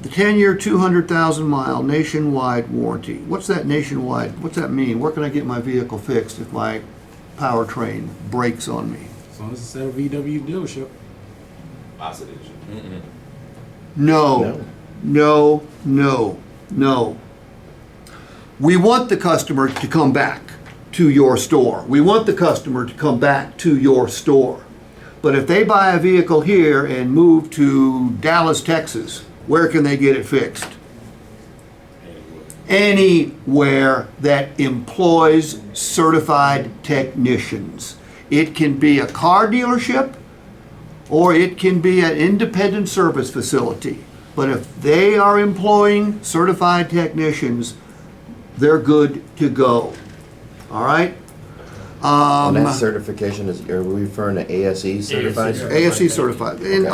The 10-year, 200,000-mile nationwide warranty. What's that nationwide? What's that mean? Where can I get my vehicle fixed if my PowerTrain breaks on me? As long as it's at a VW dealership. Positive. No, no, no, no. We want the customer to come back to your store. We want the customer to come back to your store. But if they buy a vehicle here and move to Dallas, Texas, where can they get it fixed? Anywhere that employs certified technicians. It can be a car dealership or it can be an independent service facility. But if they are employing certified technicians, they're good to go. All right? And that certification is, are we referring to ASE certified? ASE certified. And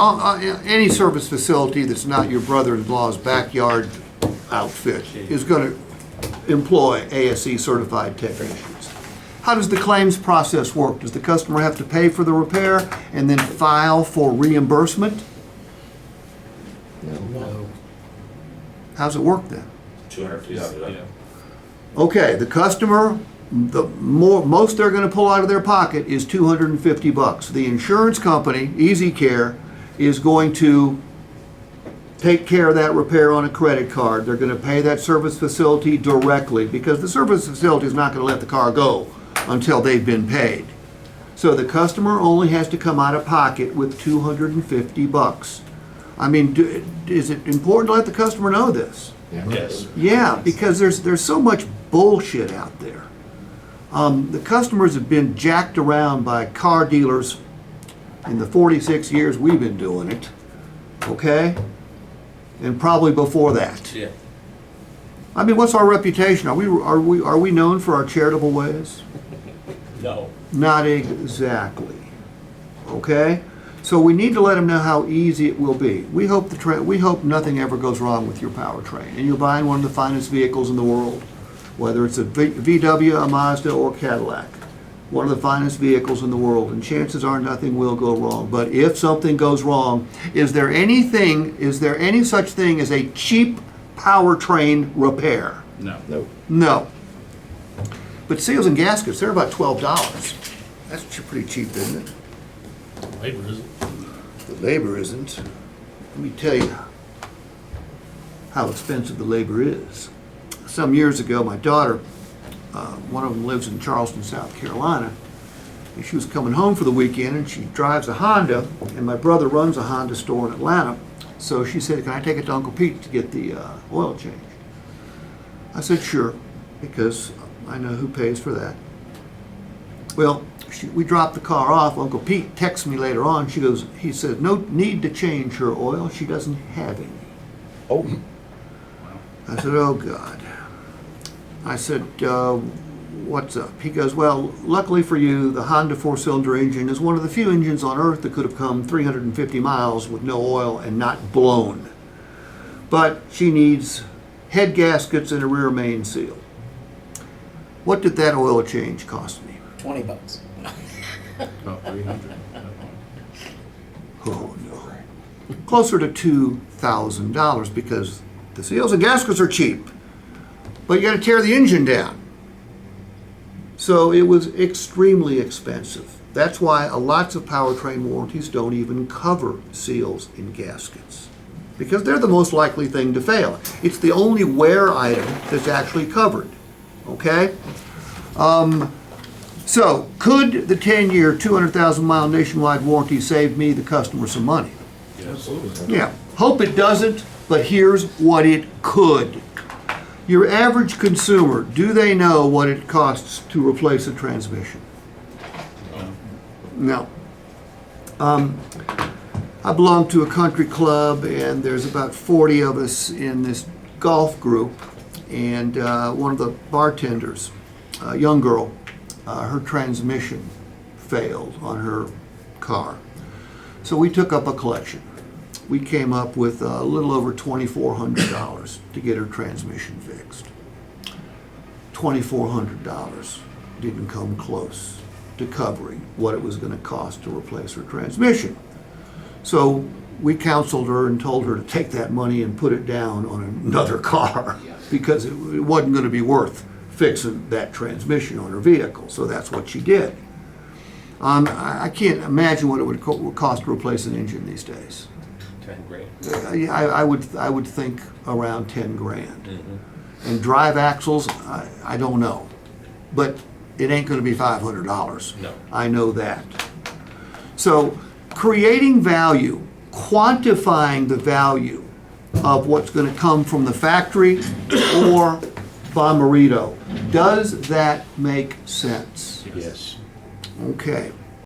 any service facility that's not your brother-in-law's backyard outfit is going to employ ASE certified technicians. How does the claims process work? Does the customer have to pay for the repair and then file for reimbursement? No. How's it work then? $250. Okay, the customer, most they're going to pull out of their pocket is $250. The insurance company, Easy Care, is going to take care of that repair on a credit card. They're going to pay that service facility directly because the service facility is not going to let the car go until they've been paid. So the customer only has to come out of pocket with $250. I mean, is it important to let the customer know this? Yes. Yeah, because there's so much bullshit out there. The customers have been jacked around by car dealers in the 46 years we've been doing it, okay? And probably before that. Yeah. I mean, what's our reputation? Are we known for our charitable ways? No. Not exactly. Okay? So we need to let them know how easy it will be. We hope nothing ever goes wrong with your PowerTrain, and you're buying one of the finest vehicles in the world, whether it's a VW, a Mazda, or Cadillac. One of the finest vehicles in the world, and chances are nothing will go wrong. But if something goes wrong, is there any such thing as a cheap PowerTrain repair? No. No. No. But seals and gaskets, they're about $12. That's pretty cheap, isn't it? Labor isn't. The labor isn't. Let me tell you how expensive the labor is. Some years ago, my daughter, one of them lives in Charleston, South Carolina, and she was coming home for the weekend, and she drives a Honda, and my brother runs a Honda store in Atlanta. So she said, "Can I take it to Uncle Pete to get the oil changed?" I said, "Sure," because I know who pays for that. Well, we dropped the car off. Uncle Pete texts me later on. He says, "No need to change her oil. She doesn't have any." Oh, I said, "Oh, God." I said, "What's up?" He goes, "Well, luckily for you, the Honda four-cylinder engine is one of the few engines on Earth that could have come 350 miles with no oil and not blown. But she needs head gaskets and a rear main seal." What did that oil change cost me? $20. About 300. Oh, no. Closer to $2,000 because the seals and gaskets are cheap, but you got to tear the engine down. So it was extremely expensive. That's why lots of PowerTrain warranties don't even cover seals and gaskets because they're the most likely thing to fail. It's the only wear item that's actually covered. Okay? So, could the 10-year, 200,000-mile nationwide warranty save me, the customer, some money? Absolutely. Yeah. Hope it doesn't, but here's what it could. Your average consumer, do they know what it costs to replace a transmission? No. I belong to a country club, and there's about 40 of us in this golf group, and one of the bartenders, a young girl, her transmission failed on her car. So we took up a collection. We came up with a little over $2,400 to get her transmission fixed. $2,400 didn't come close to covering what it was going to cost to replace her transmission. So we counseled her and told her to take that money and put it down on another car because it wasn't going to be worth fixing that transmission on her vehicle. So that's what she did. I can't imagine what it would cost to replace an engine these days. 10 grand. I would think around 10 grand. And drive axles, I don't know. But it ain't going to be $500. No. I know that. So creating value, quantifying the value of what's going to come from the factory or Bomarito, does that make sense? Yes. Okay.